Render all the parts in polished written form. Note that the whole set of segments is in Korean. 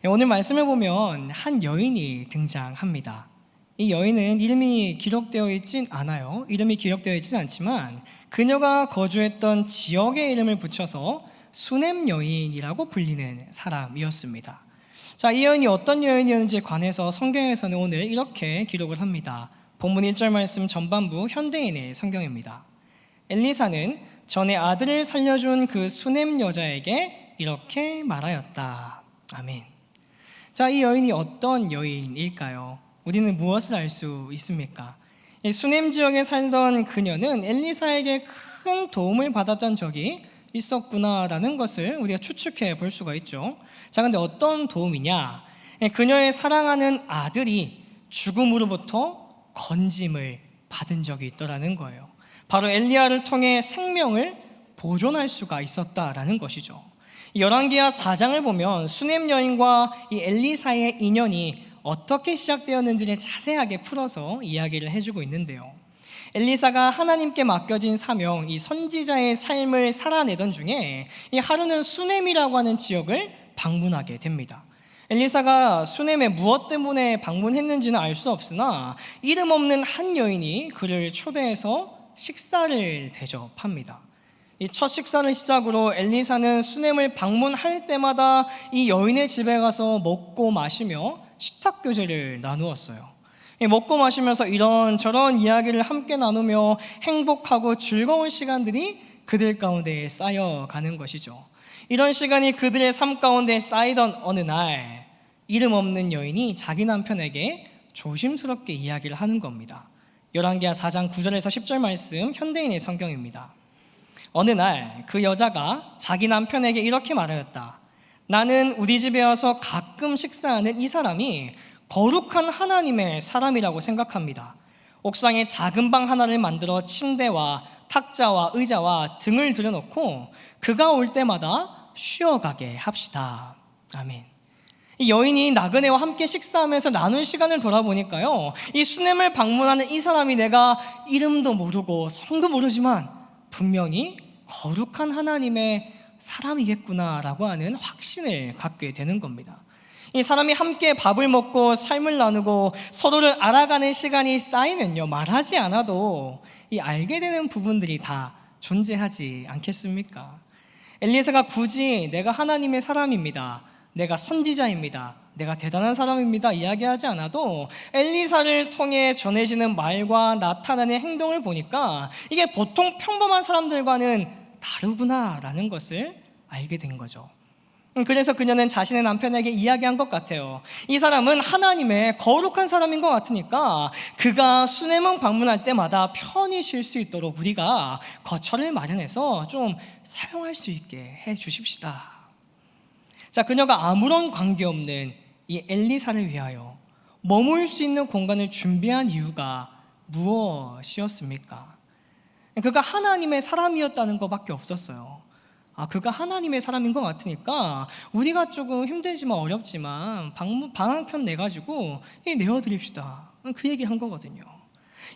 오늘 말씀을 보면 한 여인이 등장합니다. 이 여인은 이름이 기록되어 있진 않아요. 이름이 기록되어 있진 않지만 그녀가 거주했던 지역의 이름을 붙여서 수넴 여인이라고 불리는 사람이었습니다. 자, 이 여인이 어떤 여인이었는지에 관해서 성경에서는 오늘 이렇게 기록을 합니다. 본문 1절 말씀 전반부 현대인의 성경입니다. 엘리사는 전에 아들을 살려준 그 수넴 여자에게 이렇게 말하였다. 아멘. 자, 이 여인이 어떤 여인일까요? 우리는 무엇을 알 수 있습니까? 이 수넴 지역에 살던 그녀는 엘리사에게 큰 도움을 받았던 적이 있었구나라는 것을 우리가 추측해 볼 수가 있죠. 자, 근데 어떤 도움이냐? 그녀의 사랑하는 아들이 죽음으로부터 건짐을 받은 적이 있더라는 거예요. 바로 엘리야를 통해 생명을 보존할 수가 있었다라는 것이죠. 열왕기하 4장을 보면 수넴 여인과 이 엘리사의 인연이 어떻게 시작되었는지를 자세하게 풀어서 이야기를 해주고 있는데요. 엘리사가 하나님께 맡겨진 사명, 이 선지자의 삶을 살아내던 중에 이 하루는 수넴이라고 하는 지역을 방문하게 됩니다. 엘리사가 수넴에 무엇 때문에 방문했는지는 알 수 없으나 이름 없는 한 여인이 그를 초대해서 식사를 대접합니다. 이 첫 식사를 시작으로 엘리사는 수넴을 방문할 때마다 이 여인의 집에 가서 먹고 마시며 식탁교제를 나누었어요. 먹고 마시면서 이런저런 이야기를 함께 나누며 행복하고 즐거운 시간들이 그들 가운데 쌓여가는 것이죠. 이런 시간이 그들의 삶 가운데 쌓이던 어느 날 이름 없는 여인이 자기 남편에게 조심스럽게 이야기를 하는 겁니다. 열왕기하 4장 9절에서 10절 말씀 현대인의 성경입니다. 어느 날 그 여자가 자기 남편에게 이렇게 말하였다. 나는 우리 집에 와서 가끔 식사하는 이 사람이 거룩한 하나님의 사람이라고 생각합니다. 옥상에 작은 방 하나를 만들어 침대와 탁자와 의자와 등을 들여놓고 그가 올 때마다 쉬어가게 합시다. 아멘. 이 여인이 나그네와 함께 식사하면서 나눈 시간을 돌아보니까요, 이 수넴을 방문하는 이 사람이 내가 이름도 모르고 성도 모르지만 분명히 거룩한 하나님의 사람이겠구나라고 하는 확신을 갖게 되는 겁니다. 이 사람이 함께 밥을 먹고 삶을 나누고 서로를 알아가는 시간이 쌓이면요, 말하지 않아도 이 알게 되는 부분들이 다 존재하지 않겠습니까? 엘리사가 굳이 내가 하나님의 사람입니다, 내가 선지자입니다, 내가 대단한 사람입니다 이야기하지 않아도 엘리사를 통해 전해지는 말과 나타나는 행동을 보니까 이게 보통 평범한 사람들과는 다르구나라는 것을 알게 된 거죠. 그래서 그녀는 자신의 남편에게 이야기한 것 같아요. 이 사람은 하나님의 거룩한 사람인 것 같으니까 그가 수넴을 방문할 때마다 편히 쉴 수 있도록 우리가 거처를 마련해서 좀 사용할 수 있게 해 주십시다. 자, 그녀가 아무런 관계없는 이 엘리사를 위하여 머물 수 있는 공간을 준비한 이유가 무엇이었습니까? 그가 하나님의 사람이었다는 것밖에 없었어요. 그가 하나님의 사람인 것 같으니까 우리가 조금 힘들지만 어렵지만 방 한 편 내가지고 내어드립시다, 그 얘기를 한 거거든요.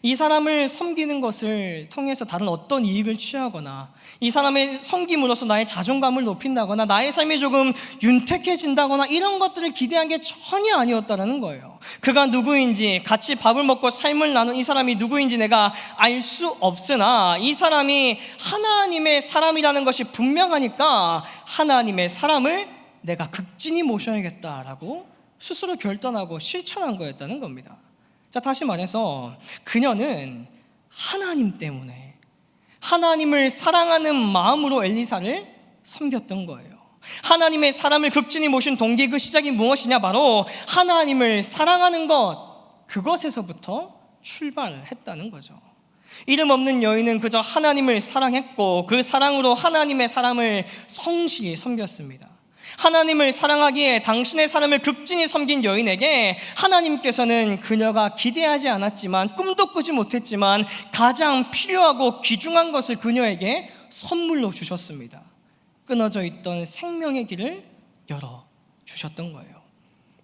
이 사람을 섬기는 것을 통해서 다른 어떤 이익을 취하거나 이 사람의 섬김으로써 나의 자존감을 높인다거나 나의 삶이 조금 윤택해진다거나 이런 것들을 기대한 게 전혀 아니었다는 거예요. 그가 누구인지, 같이 밥을 먹고 삶을 나눈 이 사람이 누구인지 내가 알 수 없으나 이 사람이 하나님의 사람이라는 것이 분명하니까 하나님의 사람을 내가 극진히 모셔야겠다라고 스스로 결단하고 실천한 거였다는 겁니다. 자, 다시 말해서 그녀는 하나님 때문에 하나님을 사랑하는 마음으로 엘리사를 섬겼던 거예요. 하나님의 사람을 극진히 모신 동기, 그 시작이 무엇이냐? 바로 하나님을 사랑하는 것, 그것에서부터 출발했다는 거죠. 이름 없는 여인은 그저 하나님을 사랑했고 그 사랑으로 하나님의 사람을 성실히 섬겼습니다. 하나님을 사랑하기에 당신의 사람을 극진히 섬긴 여인에게 하나님께서는 그녀가 기대하지 않았지만 꿈도 꾸지 못했지만 가장 필요하고 귀중한 것을 그녀에게 선물로 주셨습니다. 끊어져 있던 생명의 길을 열어주셨던 거예요.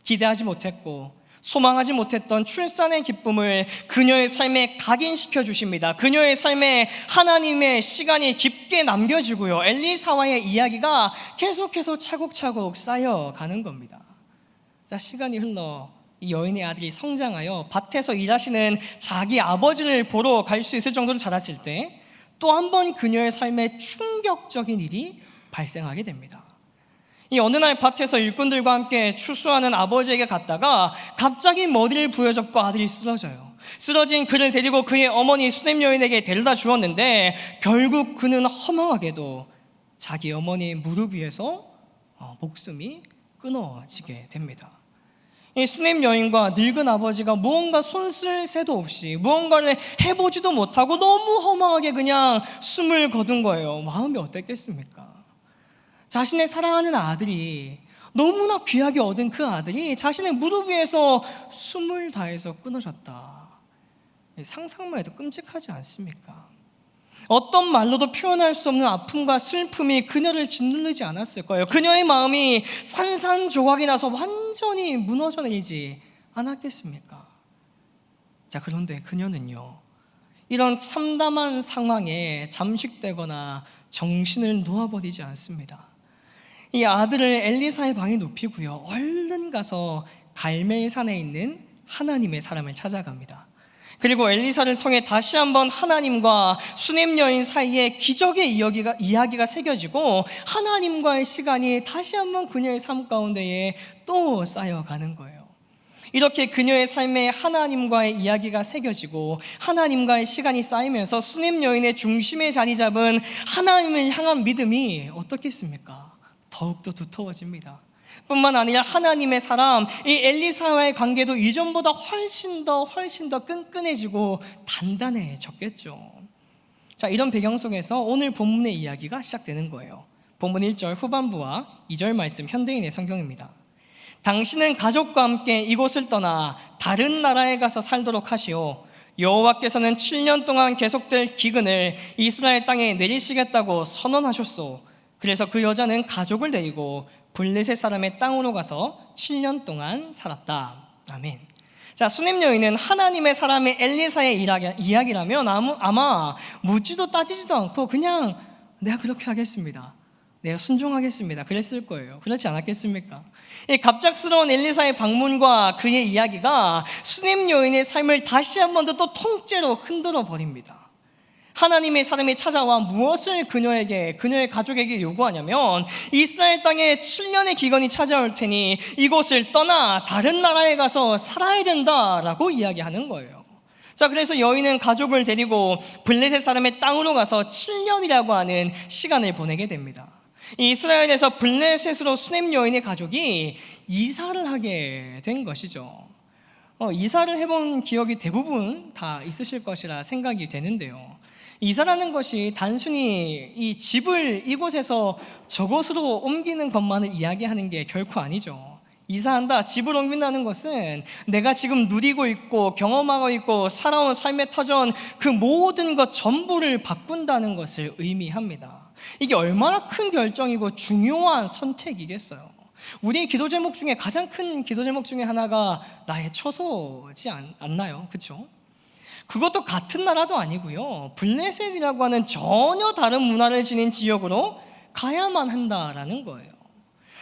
기대하지 못했고 소망하지 못했던 출산의 기쁨을 그녀의 삶에 각인시켜 주십니다. 그녀의 삶에 하나님의 시간이 깊게 남겨지고요, 엘리사와의 이야기가 계속해서 차곡차곡 쌓여가는 겁니다. 자, 시간이 흘러 이 여인의 아들이 성장하여 밭에서 일하시는 자기 아버지를 보러 갈 수 있을 정도로 자랐을 때 또 한 번 그녀의 삶에 충격적인 일이 발생하게 됩니다. 이 어느 날 밭에서 일꾼들과 함께 추수하는 아버지에게 갔다가 갑자기 머리를 부여잡고 아들이 쓰러져요. 쓰러진 그를 데리고 그의 어머니 수냄 여인에게 데려다 주었는데 결국 그는 허망하게도 자기 어머니의 무릎 위에서 목숨이 끊어지게 됩니다. 이 수냄 여인과 늙은 아버지가 무언가 손쓸 새도 없이 무언가를 해보지도 못하고 너무 허망하게 그냥 숨을 거둔 거예요. 마음이 어땠겠습니까? 자신의 사랑하는 아들이, 너무나 귀하게 얻은 그 아들이 자신의 무릎 위에서 숨을 다해서 끊어졌다. 상상만 해도 끔찍하지 않습니까? 어떤 말로도 표현할 수 없는 아픔과 슬픔이 그녀를 짓누르지 않았을 거예요. 그녀의 마음이 산산조각이 나서 완전히 무너져 내리지 않았겠습니까? 자, 그런데 그녀는요, 이런 참담한 상황에 잠식되거나 정신을 놓아버리지 않습니다. 이 아들을 엘리사의 방에 눕히고요, 얼른 가서 갈멜산에 있는 하나님의 사람을 찾아갑니다. 그리고 엘리사를 통해 다시 한번 하나님과 수냄 여인 사이에 기적의 이야기가 새겨지고 하나님과의 시간이 다시 한번 그녀의 삶 가운데에 또 쌓여가는 거예요. 이렇게 그녀의 삶에 하나님과의 이야기가 새겨지고 하나님과의 시간이 쌓이면서 수냄 여인의 중심에 자리 잡은 하나님을 향한 믿음이 어떻겠습니까? 더욱더 두터워집니다. 뿐만 아니라 하나님의 사람, 이 엘리사와의 관계도 이전보다 훨씬 더 끈끈해지고 단단해졌겠죠. 자, 이런 배경 속에서 오늘 본문의 이야기가 시작되는 거예요. 본문 1절 후반부와 2절 말씀 현대인의 성경입니다. 당신은 가족과 함께 이곳을 떠나 다른 나라에 가서 살도록 하시오. 여호와께서는 7년 동안 계속될 기근을 이스라엘 땅에 내리시겠다고 선언하셨소. 그래서 그 여자는 가족을 데리고 블레셋 사람의 땅으로 가서 7년 동안 살았다. 아멘. 자, 수냄 여인은 하나님의 사람의 엘리사의 이야기라면 아마 묻지도 따지지도 않고 그냥 내가 그렇게 하겠습니다, 내가 순종하겠습니다, 그랬을 거예요. 그렇지 않았겠습니까? 이 갑작스러운 엘리사의 방문과 그의 이야기가 수냄 여인의 삶을 다시 한 번 더 또 통째로 흔들어 버립니다. 하나님의 사람이 찾아와 무엇을 그녀의 가족에게 요구하냐면 이스라엘 땅에 7년의 기근이 찾아올 테니 이곳을 떠나 다른 나라에 가서 살아야 된다라고 이야기하는 거예요. 자, 그래서 여인은 가족을 데리고 블레셋 사람의 땅으로 가서 7년이라고 하는 시간을 보내게 됩니다. 이스라엘에서 블레셋으로 수냄 여인의 가족이 이사를 하게 된 것이죠. 이사를 해본 기억이 대부분 다 있으실 것이라 생각이 되는데요, 이사라는 것이 단순히 이 집을 이곳에서 저곳으로 옮기는 것만을 이야기하는 게 결코 아니죠. 이사한다, 집을 옮긴다는 것은 내가 지금 누리고 있고 경험하고 있고 살아온 삶의 터전 그 모든 것 전부를 바꾼다는 것을 의미합니다. 이게 얼마나 큰 결정이고 중요한 선택이겠어요. 우리의 기도 제목 중에 가장 큰 기도 제목 중에 하나가 나의 처소지 않나요? 그렇죠? 그것도 같은 나라도 아니고요, 블레셋이라고 하는 전혀 다른 문화를 지닌 지역으로 가야만 한다라는 거예요.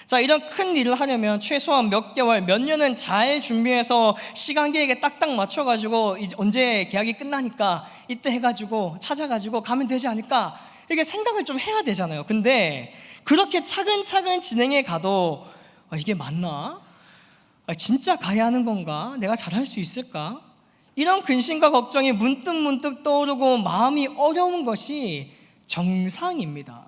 자, 이런 큰 일을 하려면 최소한 몇 개월, 몇 년은 잘 준비해서 시간 계획에 딱딱 맞춰가지고 언제 계약이 끝나니까 이때 해가지고 찾아가지고 가면 되지 않을까, 이렇게 생각을 좀 해야 되잖아요. 근데 그렇게 차근차근 진행해 가도 이게 맞나? 진짜 가야 하는 건가? 내가 잘할 수 있을까? 이런 근심과 걱정이 문득 떠오르고 마음이 어려운 것이 정상입니다.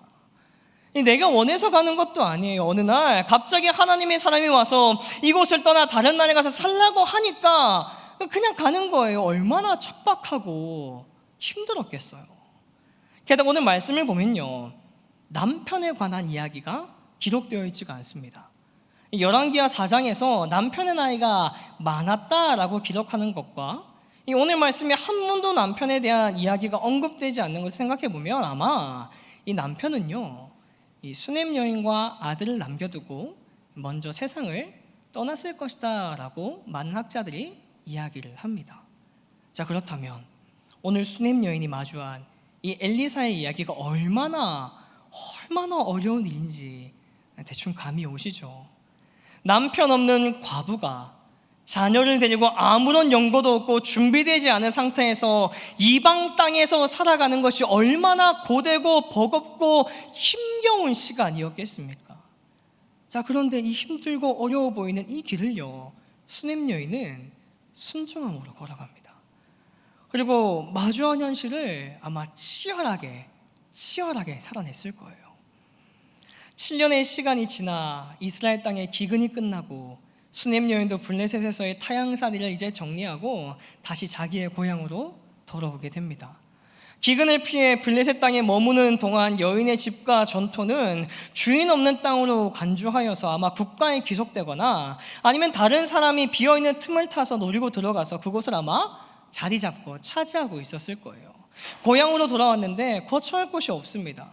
내가 원해서 가는 것도 아니에요. 어느 날 갑자기 하나님의 사람이 와서 이곳을 떠나 다른 나라에 가서 살라고 하니까 그냥 가는 거예요. 얼마나 척박하고 힘들었겠어요. 게다가 오늘 말씀을 보면요, 남편에 관한 이야기가 기록되어 있지가 않습니다. 열왕기하 4장에서 남편의 나이가 많았다라고 기록하는 것과 이 오늘 말씀에 한 번도 남편에 대한 이야기가 언급되지 않는 것을 생각해 보면 아마 이 남편은요, 이 수냄 여인과 아들을 남겨두고 먼저 세상을 떠났을 것이다 라고 많은 학자들이 이야기를 합니다. 자, 그렇다면 오늘 수냄 여인이 마주한 이 엘리사의 이야기가 얼마나 어려운 일인지 대충 감이 오시죠. 남편 없는 과부가 자녀를 데리고 아무런 연고도 없고 준비되지 않은 상태에서 이방 땅에서 살아가는 것이 얼마나 고되고 버겁고 힘겨운 시간이었겠습니까? 자, 그런데 이 힘들고 어려워 보이는 이 길을요, 수냄 여인은 순종함으로 걸어갑니다. 그리고 마주한 현실을 아마 치열하게 살아냈을 거예요. 7년의 시간이 지나 이스라엘 땅의 기근이 끝나고 수냄 여인도 블레셋에서의 타향살이를 이제 정리하고 다시 자기의 고향으로 돌아오게 됩니다. 기근을 피해 블레셋 땅에 머무는 동안 여인의 집과 전토는 주인 없는 땅으로 간주하여서 아마 국가에 귀속되거나 아니면 다른 사람이 비어있는 틈을 타서 노리고 들어가서 그곳을 아마 자리 잡고 차지하고 있었을 거예요. 고향으로 돌아왔는데 거처할 곳이 없습니다.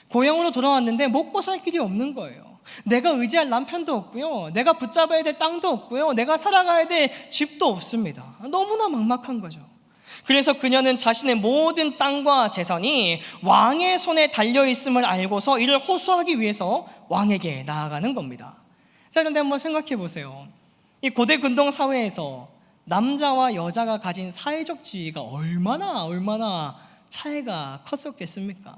고향으로 돌아왔는데 먹고 살 길이 없는 거예요. 내가 의지할 남편도 없고요, 내가 붙잡아야 될 땅도 없고요, 내가 살아가야 될 집도 없습니다. 너무나 막막한 거죠. 그래서 그녀는 자신의 모든 땅과 재산이 왕의 손에 달려있음을 알고서 이를 호소하기 위해서 왕에게 나아가는 겁니다. 자, 그런데 한번 생각해 보세요. 이 고대 근동 사회에서 남자와 여자가 가진 사회적 지위가 얼마나 차이가 컸었겠습니까?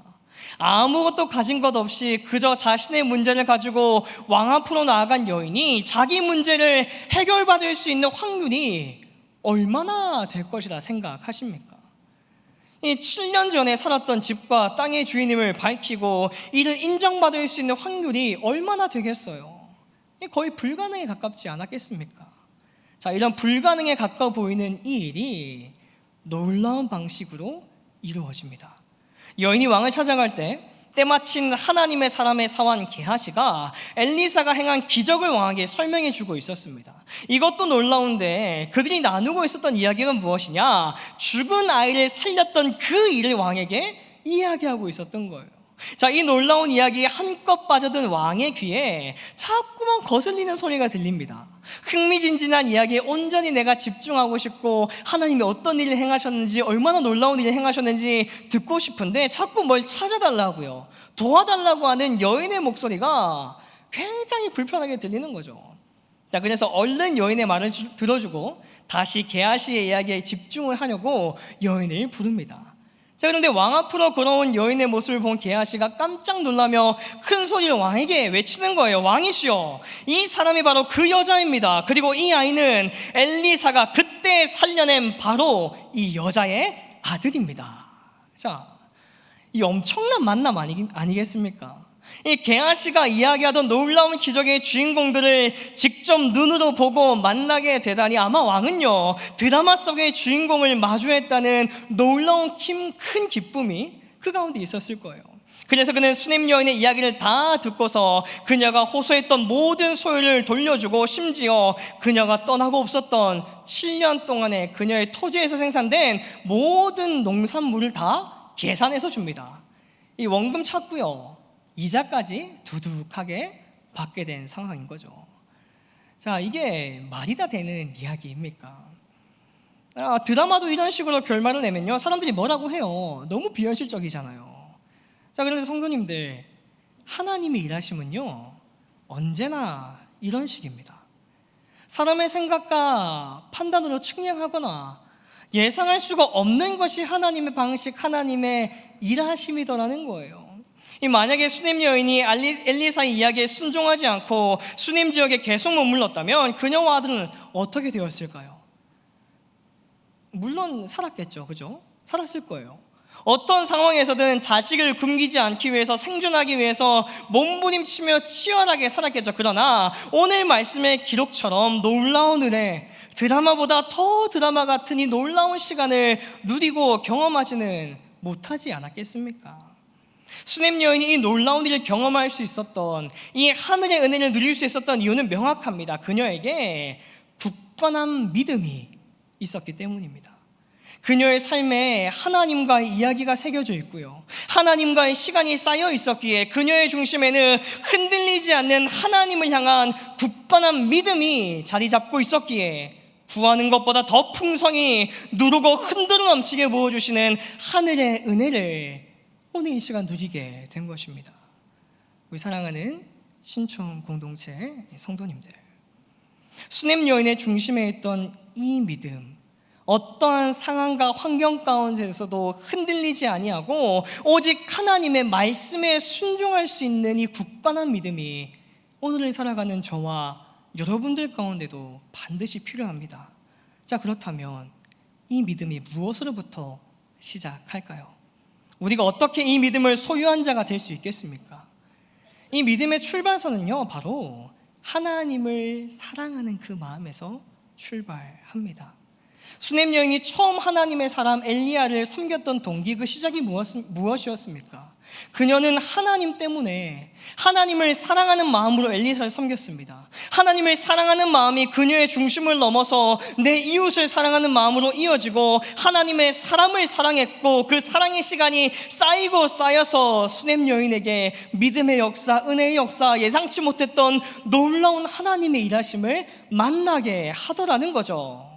아무것도 가진 것 없이 그저 자신의 문제를 가지고 왕 앞으로 나아간 여인이 자기 문제를 해결받을 수 있는 확률이 얼마나 될 것이라 생각하십니까? 이 7년 전에 살았던 집과 땅의 주인임을 밝히고 이를 인정받을 수 있는 확률이 얼마나 되겠어요? 거의 불가능에 가깝지 않았겠습니까? 자, 이런 불가능에 가까워 보이는 이 일이 놀라운 방식으로 이루어집니다. 여인이 왕을 찾아갈 때 때마침 하나님의 사람의 사환 게하시가 엘리사가 행한 기적을 왕에게 설명해 주고 있었습니다. 이것도 놀라운데 그들이 나누고 있었던 이야기가 무엇이냐? 죽은 아이를 살렸던 그 일을 왕에게 이야기하고 있었던 거예요. 자, 이 놀라운 이야기에 한껏 빠져든 왕의 귀에 자꾸만 거슬리는 소리가 들립니다. 흥미진진한 이야기에 온전히 내가 집중하고 싶고 하나님이 어떤 일을 행하셨는지, 얼마나 놀라운 일을 행하셨는지 듣고 싶은데 자꾸 뭘 찾아달라고요, 도와달라고 하는 여인의 목소리가 굉장히 불편하게 들리는 거죠. 자, 그래서 얼른 여인의 말을 들어주고 다시 게하시의 이야기에 집중을 하려고 여인을 부릅니다. 자, 그런데 왕 앞으로 걸어온 여인의 모습을 본 게하시가 깜짝 놀라며 큰 소리로 왕에게 외치는 거예요. 왕이시여, 이 사람이 바로 그 여자입니다. 그리고 이 아이는 엘리사가 그때 살려낸 바로 이 여자의 아들입니다. 자, 이 엄청난 만남 아니겠습니까? 이 게하시가 이야기하던 놀라운 기적의 주인공들을 직접 눈으로 보고 만나게 되다니 아마 왕은요, 드라마 속의 주인공을 마주했다는 놀라운 큰 기쁨이 그 가운데 있었을 거예요. 그래서 그는 수냄 여인의 이야기를 다 듣고서 그녀가 호소했던 모든 소유를 돌려주고 심지어 그녀가 떠나고 없었던 7년 동안의 그녀의 토지에서 생산된 모든 농산물을 다 계산해서 줍니다. 이 원금 찾고요, 이자까지 두둑하게 받게 된 상황인 거죠. 자, 이게 말이 다 되는 이야기입니까? 드라마도 이런 식으로 결말을 내면요, 사람들이 뭐라고 해요? 너무 비현실적이잖아요. 자, 그런데 성도님들, 하나님의 일하심은요, 언제나 이런 식입니다. 사람의 생각과 판단으로 측량하거나 예상할 수가 없는 것이 하나님의 방식, 하나님의 일하심이더라는 거예요. 만약에 수냄 여인이 엘리사의 이야기에 순종하지 않고 수냄 지역에 계속 머물렀다면 그녀와 아들은 어떻게 되었을까요? 물론 살았겠죠, 그죠? 살았을 거예요. 어떤 상황에서든 자식을 굶기지 않기 위해서, 생존하기 위해서 몸부림치며 치열하게 살았겠죠. 그러나 오늘 말씀의 기록처럼 놀라운 은혜, 드라마보다 더 드라마 같은 이 놀라운 시간을 누리고 경험하지는 못하지 않았겠습니까? 수냄 여인이 이 놀라운 일을 경험할 수 있었던, 이 하늘의 은혜를 누릴 수 있었던 이유는 명확합니다. 그녀에게 굳건한 믿음이 있었기 때문입니다. 그녀의 삶에 하나님과의 이야기가 새겨져 있고요, 하나님과의 시간이 쌓여 있었기에 그녀의 중심에는 흔들리지 않는 하나님을 향한 굳건한 믿음이 자리 잡고 있었기에 구하는 것보다 더 풍성히 누르고 흔들어 넘치게 부어주시는 하늘의 은혜를 오늘 이 시간 누리게 된 것입니다. 우리 사랑하는 신촌 공동체 성도님들, 수냄 여인의 중심에 있던 이 믿음, 어떠한 상황과 환경 가운데서도 흔들리지 아니하고 오직 하나님의 말씀에 순종할 수 있는 이 굳건한 믿음이 오늘을 살아가는 저와 여러분들 가운데도 반드시 필요합니다. 자, 그렇다면 이 믿음이 무엇으로부터 시작할까요? 우리가 어떻게 이 믿음을 소유한 자가 될 수 있겠습니까? 이 믿음의 출발선은요, 바로 하나님을 사랑하는 그 마음에서 출발합니다. 수냄 여인이 처음 하나님의 사람 엘리야를 섬겼던 동기, 그 시작이 무엇이었습니까? 그녀는 하나님 때문에 하나님을 사랑하는 마음으로 엘리사를 섬겼습니다. 하나님을 사랑하는 마음이 그녀의 중심을 넘어서 내 이웃을 사랑하는 마음으로 이어지고 하나님의 사람을 사랑했고, 그 사랑의 시간이 쌓이고 쌓여서 수냄 여인에게 믿음의 역사, 은혜의 역사, 예상치 못했던 놀라운 하나님의 일하심을 만나게 하더라는 거죠.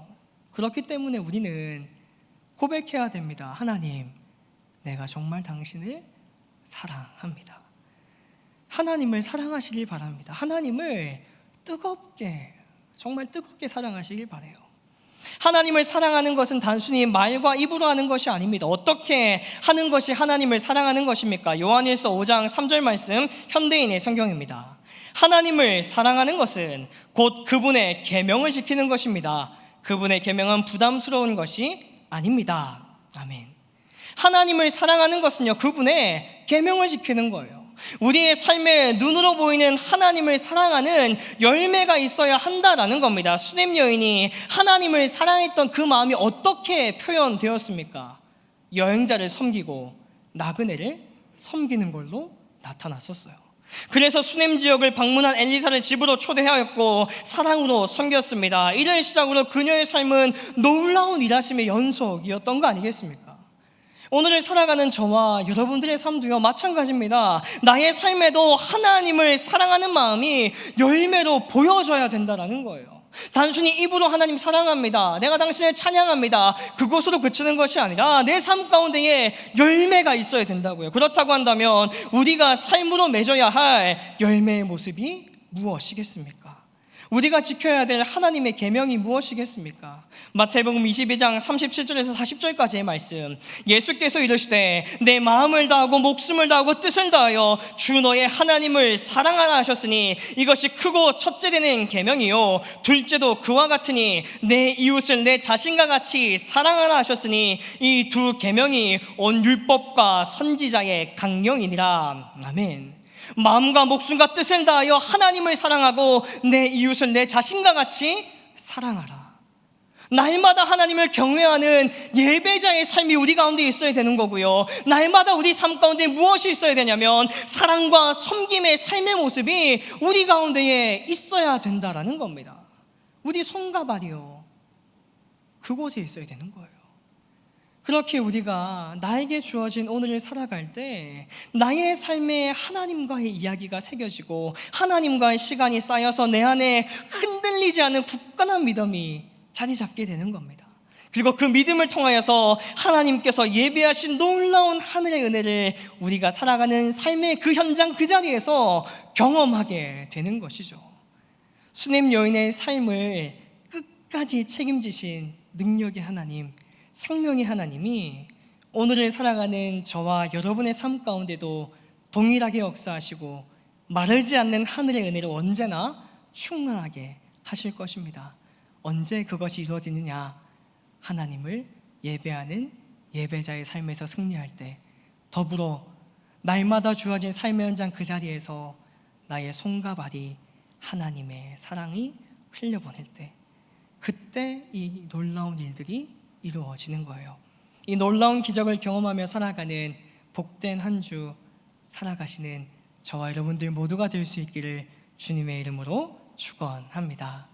그렇기 때문에 우리는 고백해야 됩니다. 하나님, 내가 정말 당신을 사랑합니다. 하나님을 사랑하시길 바랍니다. 하나님을 뜨겁게, 정말 뜨겁게 사랑하시길 바라요. 하나님을 사랑하는 것은 단순히 말과 입으로 하는 것이 아닙니다. 어떻게 하는 것이 하나님을 사랑하는 것입니까? 요한일서 5장 3절 말씀, 현대인의 성경입니다. 하나님을 사랑하는 것은 곧 그분의 계명을 지키는 것입니다. 그분의 계명은 부담스러운 것이 아닙니다. 아멘. 하나님을 사랑하는 것은요, 그분의 계명을 지키는 거예요. 우리의 삶에 눈으로 보이는 하나님을 사랑하는 열매가 있어야 한다라는 겁니다. 수냄 여인이 하나님을 사랑했던 그 마음이 어떻게 표현되었습니까? 여행자를 섬기고 나그네를 섬기는 걸로 나타났었어요. 그래서 수냄 지역을 방문한 엘리사를 집으로 초대하였고 사랑으로 섬겼습니다. 이를 시작으로 그녀의 삶은 놀라운 일하심의 연속이었던 거 아니겠습니까? 오늘을 살아가는 저와 여러분들의 삶도요, 마찬가지입니다. 나의 삶에도 하나님을 사랑하는 마음이 열매로 보여져야 된다는 거예요. 단순히 입으로 하나님 사랑합니다, 내가 당신을 찬양합니다, 그곳으로 그치는 것이 아니라 내 삶 가운데에 열매가 있어야 된다고요. 그렇다고 한다면 우리가 삶으로 맺어야 할 열매의 모습이 무엇이겠습니까? 우리가 지켜야 될 하나님의 계명이 무엇이겠습니까? 마태복음 22장 37절에서 40절까지의 말씀, 예수께서 이르시되 내 마음을 다하고 목숨을 다하고 뜻을 다하여 주 너의 하나님을 사랑하라 하셨으니 이것이 크고 첫째 되는 계명이요 둘째도 그와 같으니 내 이웃을 내 자신과 같이 사랑하라 하셨으니 이 두 계명이 온 율법과 선지자의 강령이니라. 아멘. 마음과 목숨과 뜻을 다하여 하나님을 사랑하고 내 이웃을 내 자신과 같이 사랑하라. 날마다 하나님을 경외하는 예배자의 삶이 우리 가운데 있어야 되는 거고요, 날마다 우리 삶 가운데 무엇이 있어야 되냐면 사랑과 섬김의 삶의 모습이 우리 가운데에 있어야 된다라는 겁니다. 우리 손과 발이요, 그곳에 있어야 되는 거예요. 그렇게 우리가 나에게 주어진 오늘을 살아갈 때 나의 삶에 하나님과의 이야기가 새겨지고 하나님과의 시간이 쌓여서 내 안에 흔들리지 않는 굳건한 믿음이 자리 잡게 되는 겁니다. 그리고 그 믿음을 통하여서 하나님께서 예배하신 놀라운 하늘의 은혜를 우리가 살아가는 삶의 그 현장 그 자리에서 경험하게 되는 것이죠. 수냄 여인의 삶을 끝까지 책임지신 능력의 하나님, 생명의 하나님이 오늘을 살아가는 저와 여러분의 삶 가운데도 동일하게 역사하시고 마르지 않는 하늘의 은혜를 언제나 충만하게 하실 것입니다. 언제 그것이 이루어지느냐? 하나님을 예배하는 예배자의 삶에서 승리할 때, 더불어 날마다 주어진 삶의 현장 그 자리에서 나의 손과 발이 하나님의 사랑이 흘려보낼 때, 그때 이 놀라운 일들이 이루어지는 거예요. 이 놀라운 기적을 경험하며 살아가는 복된 한 주 살아가시는 저와 여러분들 모두가 될 수 있기를 주님의 이름으로 축원합니다.